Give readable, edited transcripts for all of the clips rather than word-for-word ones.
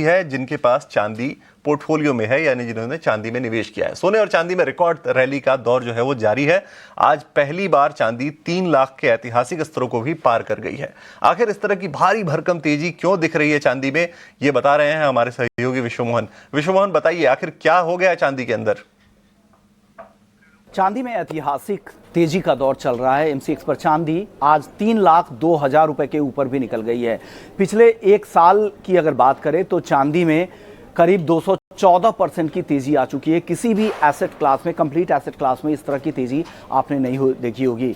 है जिनके पास चांदी पोर्टफोलियो में है, यानी जिन्होंने चांदी में निवेश किया है। सोने और चांदी में रिकॉर्ड रैली का दौर जो है वो जारी है। आज पहली बार चांदी 3 लाख के ऐतिहासिक स्तरों को भी पार कर गई है। आखिर इस तरह की भारी भरकम तेजी क्यों दिख रही है चांदी में, ये बता रहे हैं हमारे सहयोगी विश्वमोहन। विश्वमोहन, बताइए आखिर क्या हो गया चांदी के अंदर? चांदी में ऐतिहासिक तेजी का दौर चल रहा है। एमसीएक्स पर चांदी आज 3,02,000 रुपए के ऊपर भी निकल गई है। पिछले एक साल की अगर बात करें तो चांदी में करीब 214% की तेजी आ चुकी है। किसी भी एसेट क्लास में, कंप्लीट एसेट क्लास में इस तरह की तेजी आपने नहीं देखी होगी।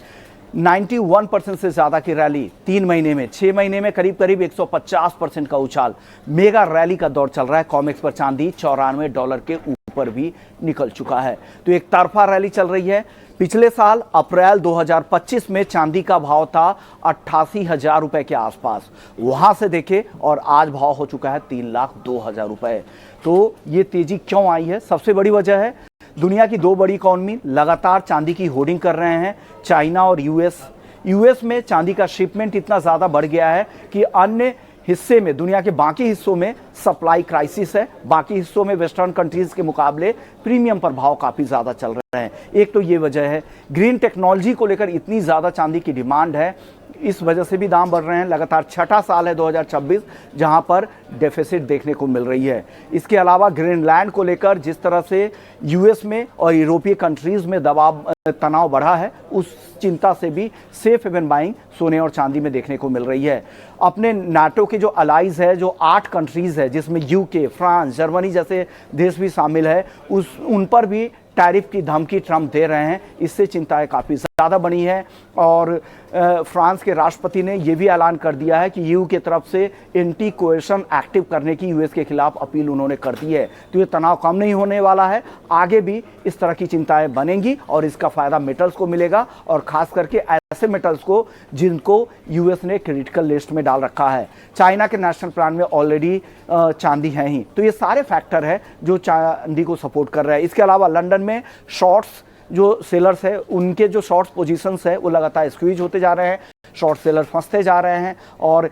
91% से ज्यादा की रैली 3 महीने में, 6 महीने में करीब करीब 150% का उछाल, मेगा रैली का दौर चल रहा है। कॉमेक्स पर चांदी $94 के ऊपर भी निकल चुका है। तो एक तरफा रैली चल रही है। पिछले साल अप्रैल 2025 में चांदी का भाव था 88,000 रुपए के आसपास, वहां से देखे और आज भाव हो चुका है 3,02,000 रुपए। तो ये तेजी क्यों आई है? सबसे बड़ी वजह है दुनिया की 2 बड़ी इकॉनमी लगातार चांदी की होर्डिंग कर रहे हैं, चाइना और यूएस में चांदी का शिपमेंट इतना ज्यादा बढ़ गया है कि अन्य हिस्से में, दुनिया के बाकी हिस्सों में सप्लाई क्राइसिस है। बाकी हिस्सों में वेस्टर्न कंट्रीज के मुकाबले प्रीमियम पर भाव काफी ज्यादा चल रहे हैं। एक तो ये वजह है। ग्रीन टेक्नोलॉजी को लेकर इतनी ज्यादा चांदी की डिमांड है, इस वजह से भी दाम बढ़ रहे हैं। लगातार छठा साल है 2026 जहां पर डेफिसिट देखने को मिल रही है। इसके अलावा ग्रीनलैंड को लेकर जिस तरह से यूएस में और यूरोपीय कंट्रीज में तनाव बढ़ा है, उस चिंता से भी सेफ हेवन बाइंग सोने और चांदी में देखने को मिल रही है। अपने नाटो के जो अलाइज है, जो 8 कंट्रीज है जिसमें यूके, फ्रांस, जर्मनी जैसे देश भी शामिल है, उन पर भी टैरिफ की धमकी ट्रंप दे रहे हैं। इससे चिंताएं काफ़ी ज़्यादा बनी है। और फ्रांस के राष्ट्रपति ने यह भी ऐलान कर दिया है कि यूयू की तरफ से एंटी कोएशन एक्टिव करने की यूएस के खिलाफ अपील उन्होंने कर दी है। तो ये तनाव कम नहीं होने वाला है, आगे भी इस तरह की चिंताएं बनेंगी और इसका फायदा मेटल्स को मिलेगा, और खास करके ऐसे मेटल्स को जिनको यूएस ने क्रिटिकल लिस्ट में डाल रखा है। चाइना के नेशनल प्लान में ऑलरेडी चांदी है ही। तो ये सारे फैक्टर है जो चांदी को सपोर्ट कर रहा है। इसके अलावा लंदन में शॉर्ट्स जो सेलर्स है, उनके जो शॉर्ट्स पोजीशंस है वो लगातार स्क्वीज होते जा रहे हैं, शॉर्ट सेलर फंसते जा रहे हैं, और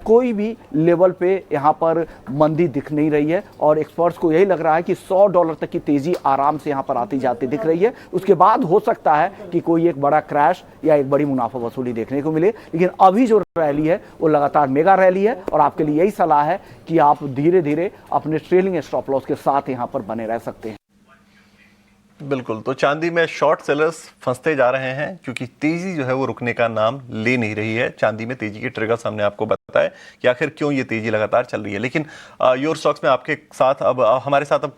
कोई भी लेवल पे यहाँ पर मंदी दिख नहीं रही है। और एक्सपर्ट्स को यही लग रहा है कि $100 तक की तेजी आराम से यहाँ पर आती जाती दिख रही है। उसके बाद हो सकता है कि कोई एक बड़ा क्रैश या एक बड़ी मुनाफा वसूली देखने को मिले, लेकिन अभी जो रैली है वो लगातार मेगा रैली है। और आपके लिए यही सलाह है कि आप धीरे धीरे अपने ट्रेलिंग स्टॉप लॉस के साथ यहाँ पर बने रह सकते हैं। बिल्कुल, तो चांदी में शॉर्ट सेलर्स फंसते जा रहे हैं क्योंकि तेजी जो है वो रुकने का नाम ले नहीं रही है। चांदी में तेजी के ट्रिगर्स हमने आपको बताया कि आखिर क्यों ये तेजी लगातार चल रही है। लेकिन योर स्टॉक्स में आपके साथ अब हमारे साथ अब